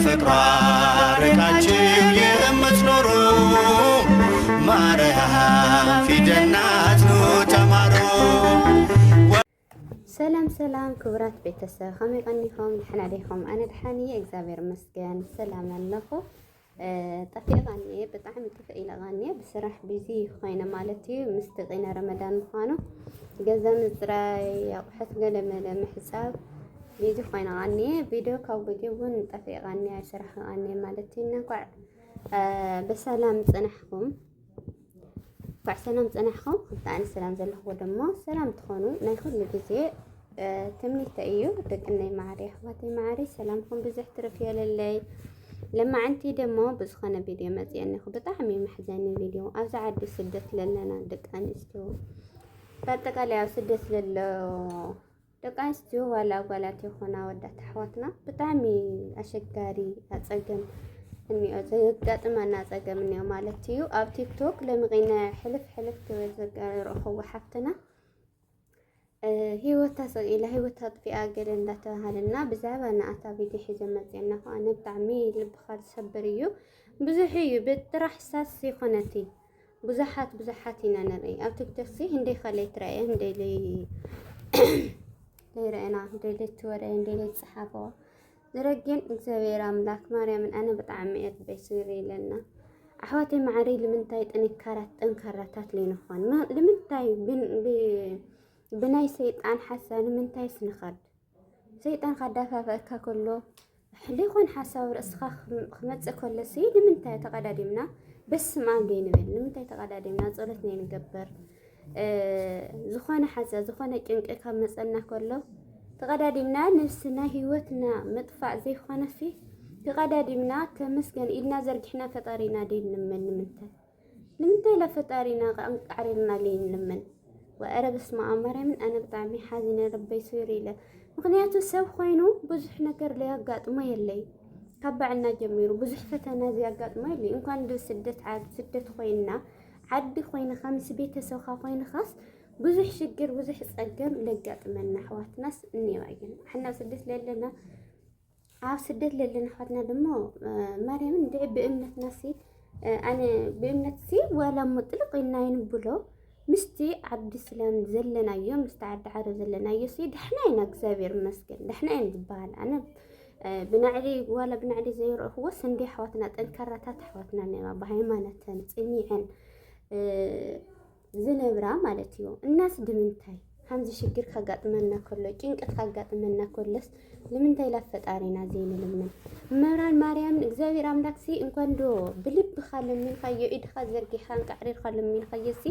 ከፍቅሯ ርቃችሁ የምትኖሩ ማርያም ፊደል ናት ኑ ተማሩ። ሰላም ክቡራት ቤተሰብ ከመይ ቀኒኩም ንሕና ዲኹም? ኣነ ድሓኒ እግዚአብሔር ይመስገን ሰላም ኣለኹ። ጠፊእቃኒ ብጣዕሚ ተፈኢለቃኒ ብስራሕ ቢዚ ኮይነ ማለት እዩ። ምስቲ ቂነ ረመዳን ምዃኑ ገዛ ምፅራይ ኣቑሑት ገለመለ ምሕፃብ ቢዚ ኮይነቃኒ ቪድዮ ካብ ቪድዮ እውን ጠፊእቃኒ ኣይስራሕቃኒ ማለት እዩ። እንኳዕ በሰላም ፅናሕኩም ብጣዕሚ ሰላም ዘለኹ ደሞ ሰላም ትኾኑ ናይ ኩሉ ግዜ ትምኒተ እዩ። ደቅነይ ማዕሪ ኣሕዋተይ ማዕሪ ሰላምኩም ብዙሕ ትርፍ የለለይ። ለማዓንቲ ደሞ ብዝኾነ ቪድዮ መፅአኒኹ ብጣዕሚ መሕዘኒ ቪድዮ ኣብዚ ዓዲ ስደት ለለና ደቂ ኣንስትዮ በአጠቃላይ ኣብ ስደት ዘሎ ደቂ ኣንስትዮ ዋላ ኣጓላት ይኹና ወዳት ኣሕዋትና ብጣዕሚ ኣሸጋሪ ኣፀገም እንዮ ዘጋጥመና ፀገም እንዮ ማለት እዩ። ኣብ ቲክቶክ ለምቂና ሕልፍ ትብል ዘረኸቡ ሓፍትና ሂወታ ሰቂላ ሂወታ ጥፊኣ ገለ እንዳተባሃለና ብዛዕባ ንኣታ ቪድዮ ሒዘ መፅአና ከኣነ ብጣዕሚ ልብኻ ዝሰብር እዩ። ብዙሕ እዩ ብጥራሕ ሳስ ይኾነቲ ብዙሓት ኢና ንርኢ ኣብ ቲክቶክ ሲ እንደይ ከለይ ትረአየ እንደይ ለይረአና እንደይ ትወረየ እንደይ ተፅሓፈ ዝረግን እግዚአብሔር ኣምላክ ማርያምን ኣነ ብጣዕሚ እየ በይስሪ ኢለና ኣሕዋተይ ማዕሪ ንምንታይ ጠንካራታት ለይንኾን ንምንታይ ብናይ ሰይጣን ሓሳብ ንምንታይ ስንኸድ ሰይጣን ካዳፋፈአካ ከሎ ለይኮን ሓሳብ ርእስኻ ክመፅእ ከሎሲ ንምንታይ ተቀዳዲምና በስመ አብ ደይንብል ንምንታይ ተቀዳዲምና ጸሎት ነይ ንገበር ዝኾነ ሓሳብ ዝኾነ ጭንቂ ካብ መፀና ከሎ ተቀዳዲምና ንስና ሂወትና መጥፋእ ዘይኾነሲ ተቀዳዲምና ተመስገን ኢልና ዘርጊሕና ፈጣሪና ደይንምን ንምንታይ ለፈጣሪና ቃዕሪና ለይንምን ወአረ በስመ አብ ማርያምን ኣነ ብጣዕሚ ሓዚነ ረበይ ስሪ ኢለ ምክንያቱ ሰብ ኮይኑ ብዙሕ ነገር ሊያጋጥሞ የለይ ካብ ባዕልና ጀሚሩ ብዙሕ ፈተና ዝያጋጥሞ የለይ እንኳን ስደት ኮይና ዓዲ ኮይንካ ምስ ቤተሰብካ ኮይንካስ ብዙሕ ሽግር ብዙሕ ፀገም ለጋጥመና ኣሕዋትናስ እኒዋ እየን። ሓና ኣብ ስደት ለለና ኣሕዋትና ደሞ ማርያምን ድዕ ብእምነትናሲ ኣነ ብእምነትሲ ዋላ ሙጥልቅ ኢልና ይንብሎ ምስቲ ዓዲ ስላም ዘለናዮ ምስቲ ዓዲ ዓረብ ዘለናዮ ሲ ደሕና ኢና እግዚአብሔር ይመስገን ደሕና ኢና ዝበሃል ኣነ ብናዕሊ ዋላ ብናዕሊ ዘይረእኽዎ ሰንዴ ኣሕዋትና ጠንካራታት ኣሕዋትና ነይራ ብሃይማኖተን ፅኒዐን ዝነብራ ማለት እዩ። እናስ ድምንታይ ከምዚ ሽግር ካጋጥመና ከሎ ጭንቀት ካጋጥመና ከሎስ ንምንታይ ላፈጣሪና ዘይንልምን መብራን ማርያምን እግዚአብሔር ኣምላክሲ እንኳን ዶ ብልብኻ ለሚንካዮ ኢድኻ ዘርጊሕካን ቃዕሪርካ ለሚንካዮሲ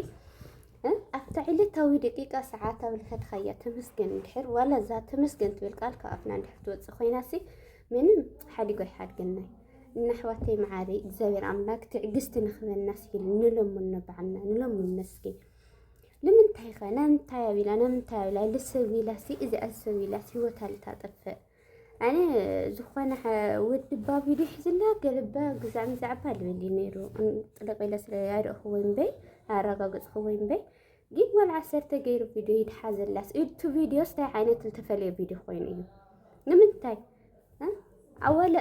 ኣብታ ዕለታዊ ደቂቃ ሰዓት ኣብልከድካያ ተመስገን ድሕር ዋላ እዛ ተመስገን ትብል ቃል ካብ ኣፍና እንድሕር ትወፅእ ኮይናሲ ምንም ሓዲጎ ኣይሓድገናይ እናሕዋተይ መዓሪ እግዚአብሔር ኣምላክ ትዕግስቲ ንኽበና ሲል ንለሙነ ባዕልና ንለሙን መስኪ ንምንታይ ኸ ናምንታይ ኣቢላ ልሰብ ኢላሲ እዚኣ ሰብ ኢላሲ ሂወታ ልታጠፍእ ኣነ ዝኾነ ወዲ ባ ቪድዮ ሒዝላ ገለባ ግዛዕ ምዛዕባ ልበሊ ነይሩ ጥልቅ ኢለ ስለ ኣይረእኽዎ እምበይ ኣረጋገፅኽዎ እምበይ ግን ዋላ 10 ገይሩ ቪድዮ ይድሓዘላስ እቲ ቪድዮስ እንታይ ዓይነት ዝተፈለየ ቪድዮ ኮይኑ እዩ ንምንታይ ኣወለ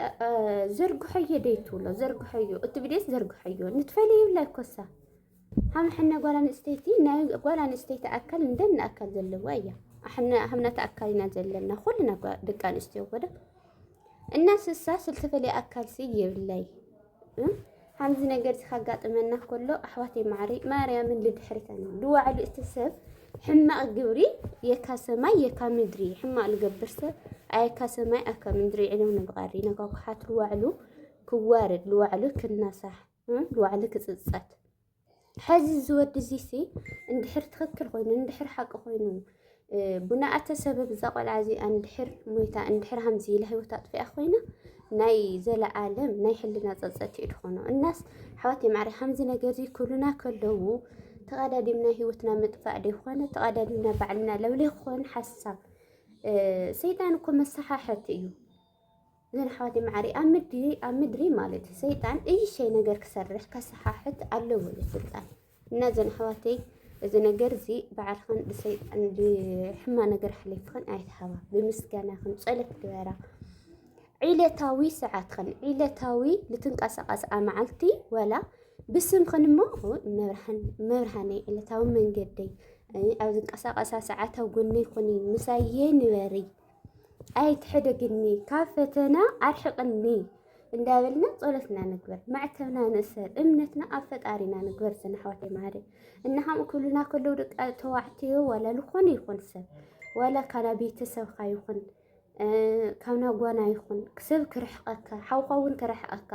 ዘርግሖዮ ደይትብሎ ዘርግሖዮ እቲ ቪድዮስ ዘርግሖዮ ንትፈለየ ይብላ ይኮሳ ሓምሕና ጓል ኣንስተይቲ ናይ ጓል ኣንስተይቲ ኣካል እንደና ኣካል ዘለዋ እያ ሓምናተ ኣካል ኢና ዘለና ኩልና ደቂ ኣንስትዮ ወደ እናስሳ ዝተፈለየ ኣካልሲ የብላይ ሓምዚ ነገር ካጋጥመና ከሎ ኣሕዋተይ ማዕሪ ማርያምን ልድሕሪተን ልዋዕሉ እቲ ሰብ ሕማቕ ግብሪ የካ ሰማይ የካ ምድሪ ሕማቕ ልገብር ሰብ ኣየካ ሰማይ ኣካ ምድሪ ኢሎም ንብቃሪ ነጓጓሓት ልዋዕሉ ክዋርድ ልዋዕሉ ክናሳሕ ልዋዕሉ ክፅፀት ሕዚ ዝወዲ እዚሲ እንድሕር ትኽክል ኮይኑ እንድሕር ሓቂ ኮይኑ ብናኣተ ሰበብ እዛ ቆልዓ እዚኣ እንድሕር ሞይታ እንድሕር ከምዚ ኢላ ሂወታ ጥፊኣ ኮይና ናይ ዘለዓለም ናይ ሕልና ፀፀት እዩ ድኾኖ እናስ ኣሕዋተይ ማዕሪ ከምዚ ነገር እዚ ክብሉና ከለዉ ተቀዳዲምና ሂወትና ምጥፋእ ደይኮነ ተቀዳዲምና ባዕልና ለብለይ ክኾን ሓሳብ ሰይጣን እኮ መሰሓሕቲ እዩ እዘን ኣሕዋተይ ማዕሪ ኣብ ምድሪ ማለት እዩ ሰይጣን እይሸይ ነገር ክሰርሕ ከሰሓሕት ኣለዎ ስልጣን እና እዘን ኣሕዋተይ እዚ ነገር እዚ ባዕልኽን ብሰይጣን ብሕማ ነገር ሓሊፍኽን ኣይትሃባ ብምስጋናኽን ፀሎት ግበራ عيلتاوي ساعاتخن عيلتاوي لتنقصقص معلتي ولا بسم خنمو مرهاني عيلتاوي من قدي أو تنقصقص ساعاتها وقولني خني مسايين بري أي تحدقني كافتنا أرحقني እንዳበልና ጸሎትና ንግበር ማዕተብና ንእሰር እምነትና ኣብ ፈጣሪና ንግበር ዘንሐወት ማሪ እናሃም ኩሉና ኩሉ ደቃ ተዋዕትዮ ወላ ልኾን ይኹን ሰብ ወላ ካና ቤተሰብ ይኹን ካና ጓና ይኹን ክሰብ ክርሕቀካ ሓውኻውን ክርሕቀካ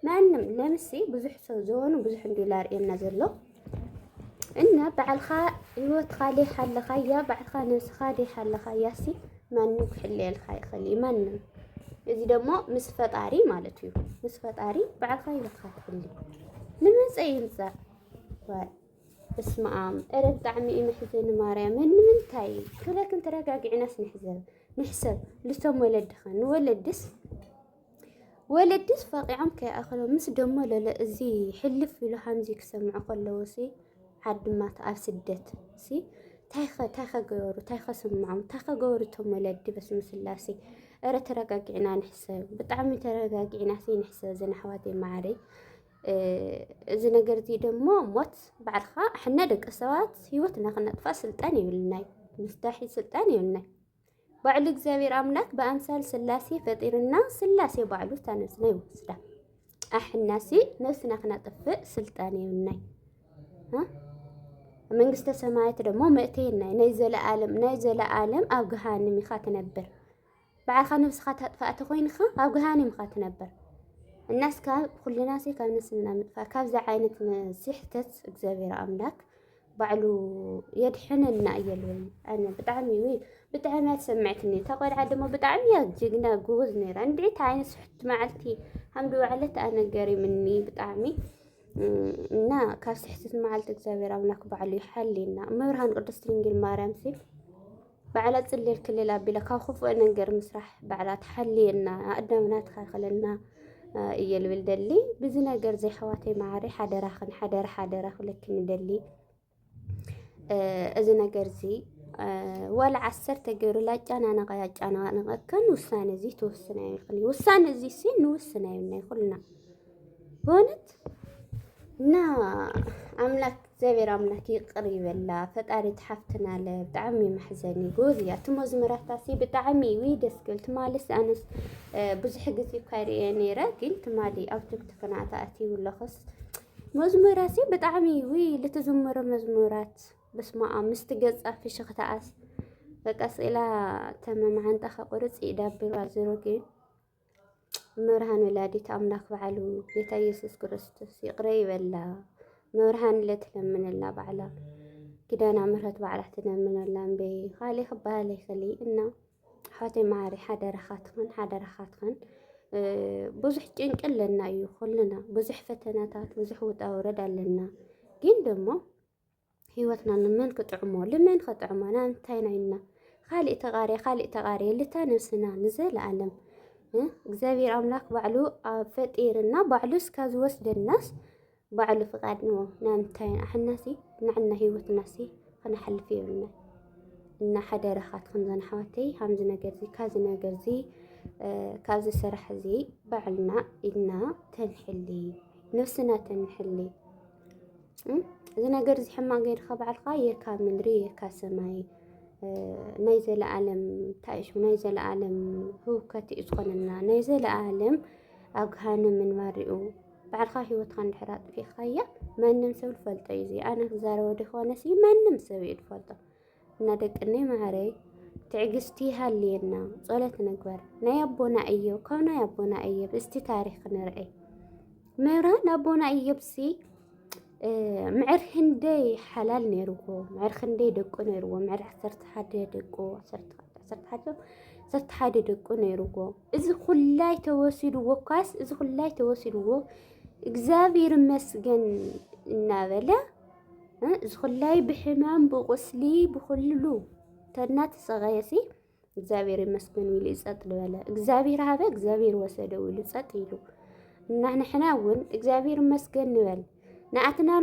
ማንም ለምሲ ብዙሕ ሰብ ዘወኑ ብዙሕ ዶላር እና ዘሎ እና ባዕልኻ ህይወት ካሊ ሓለኻ ያ ባዕልኻ ነስኻ ዲ ሓለኻ ያሲ ማንም ክሕልየልካ ይኽእል ማንም እዚ ደሞ ምስ ፈጣሪ ማለት እዩ ምስ ፈጣሪ ባዕልኻ ይልካ ትሕሊ ንምንፀይ ይንፃ እስማም እረብ ጣዕሚ ይምሕዘን ማርያም ንምንታይ ክለክን ተረጋጊዕናስ ንሕሰብ ልቶም ወለድስ ፈቂዖም ከይኣኸሎ ምስ ደሞ ለለ እዚ ሕልፍ ኢሉ ሃምዚ ክሰምዑ ከለውሲ ዓድማት ኣብ ስደት ሲ ታይኸ ስምዖም ታይኸገበሩ ቶም ወለዲ በስመ ስላሴ أرى ترجعنا نحسب بتعمل ترجعنا سين نحسب زين حواتي معري إذا نقدر دمو موت بعد خا إحنا دك السوات هيوتنا خلنا نتفاصل تاني والناي مستحيل سلطاني والناي بعلق زاوير أملاك بأمثال سلاسي فطيرنا سلاسي بعلو تاني سناي وسدا إحنا سي نفسنا خلنا نطفئ سلطاني والناي ها من قست سماعت دمو مئتين نيزل عالم أو جهان ميخات نبر بعد خا نفس خات فأتخوين خا أو جهاني مخات نبر الناس كل ناسي كان نسلنا فكاف زعينة سحتت إجزابير أملاك بعلو يدحننا يلون أنا بتعمي سمعتني تقول عدم بتعمي جينا جوزني عندي تعين سحت معلتي هم دوعلت أنا جاري مني بتعمي نا كاف سحتت معلت إجزابير أملاك بعلو يحلينا مرهن قدسترينج المارمسي بعلات الليل كل بلا كاخف وأنا نجر مسرح بعلات حلينا قدامنا تخلنا يلول دلي بزنا جرزي حواتي معري حدرخ لكن دلي أزنا جرزي ولا عسر تجرو لا أنا نقيت أنا كان وسان زي توسنا يخلي وسان زي سين وسنا يخلنا بونت نا أملاك زبير أملاك قريب لا فتاري تحفتنا لبتعمي محزني جوزي تموز مرتاسي بتعمي ويدس قلت ما لسه أنا بزح قصي كاري يعني قلت مالي أو تكتكنا تأتي ولا خص مزمراتي بتعمي وي لتزمر مزمورات بس ما مستجز في شغتاس بقص إلى تمام عند أخ قرص يدبر وزروجي مرهن ولادي تأملاك بعلو بيتا يسوس كريستوس قريب لا مرهن لتلمن الله بعلا كده أنا مرت بعلا تلمن الله بي خالي خبالي خلي إنه حاتي معري حدا رخاتخن بزح جنك لنا يخلنا بزح فتناتات بزح وتأورد لنا جين دمو هيوتنا لمن كتعمو نانتينا خالق تغاري اللي تانسنا نزل عالم እግዚአብሔር አምላክ ባዕሉ ኣብ ፈጢርና ባዕሉ እስካዝ ወስደ الناس ባዕሉ ፍቃድኖ ናንታይን ኣሕናሲ ንዕና ህይወትናሲ ከነሐልፍ ይብልና እና ሓደረኻት ክንዘን ሓወተይ ሃምዚ ነገርዚ ካዚ ነገርዚ ካብዚ ስራሕ እዚ ባዕልና ኢድና ተንሕሊ ነፍስና ተንሕሊ እዚ ነገር እዚ ሕማቅ ገይርካ ባዕልካ የካ ምድሪ የካ ሰማይ ናይ ዘለዓለም ታይሹ ናይ ዘለዓለም ህውከት ይዝኾነና ናይ ዘለዓለም ኣብ ገሃነም መንባሪኡ ባዕልካ ህይወትካ እንድሕር ኣጥፊእካያ ማንም ሰብ ዝፈልጦ እዩ ኣነ ክዛረቦ ድኾነሲ ማንም ሰብ እዩ ዝፈልጦ እና ደቅነይ ማዕረይ ትዕግስቲ ሃልየና ጸሎት ንግበር ናይ ኣቦና እዮብ ካብ ናይ ኣቦና እዮብ እስቲ ታሪክ ንርኢ ምራን ኣቦና እዮብሲ معر هندي حلال نيرو معر هندي دقو نيرو معر عسرت حد دقو عسرت حد دقو نيرو إذا خلاي تواسيد وكاس إذا خلاي تواسيد و إجزابير مسجن النابلة إذا خلاي بحمام بغسلي بخللو تنات صغيسي إجزابير مسجن ويلي ساتلو ولا إجزابير هذا إجزابير وسده ويلي ساتيلو نحن حناون إجزابير مسجن نبل نأتنا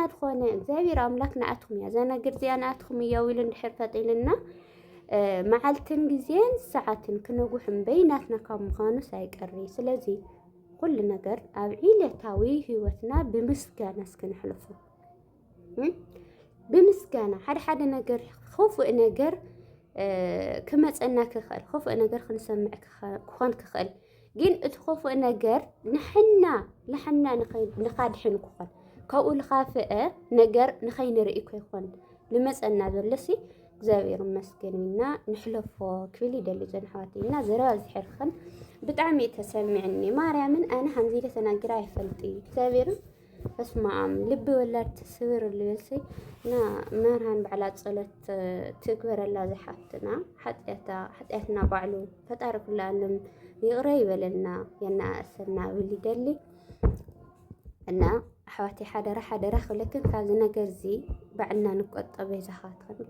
الخونة زابير أملاك نأتهم يا زانا قرزي أنا أتهم يا ويلن حرفت إلنا معلتن جزين ساعتن كنوح بيناتنا كمخانو سايقري سلازي كل نجر أبعيلة تاوي هوتنا بمسكانة سكن حلفو بمسكانة حد نجر خوف نجر كما تسألنا كخل خوف نجر خنسمع كخان كخل جين اتخوف نجر نحنا نخاد حين كخل كأول خافئة نجر نخين رأيك يخون لما تسألنا ذلسي زاوير مسكننا نحلفو كفيلي دلي زن حواتينا زراز حرخن بتعمي تسمعني مريم أنا همزيلة تناقراي فلتي زاوير اسمع لبي ولا تسوير اللي بلسي نا مرهن بعلات صلت تكبر اللازي حتنا حتى بعلو فتعرف لأنهم يقريب لنا ينا أسرنا واللي دلي أنا حواتي حدرة ولكن كازنا جزي بعدنا نقطع بيزخاتكم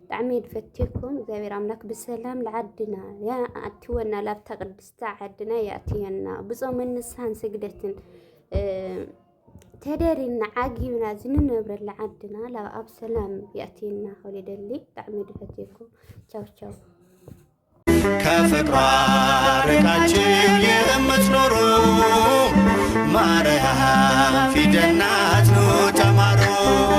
تعميد فتيكم زي راملك بالسلام لعدنا يا أتونا لا تقد استعدنا يأتينا بصوم النسان سجدتن تدرين عاجبنا زين نبر لعدنا لا أب سلام يأتينا خلي دلي تعميد فتيكم تشاو كفقرا رقاچو የምትኖሩ ማርያም في جنات نو تمارو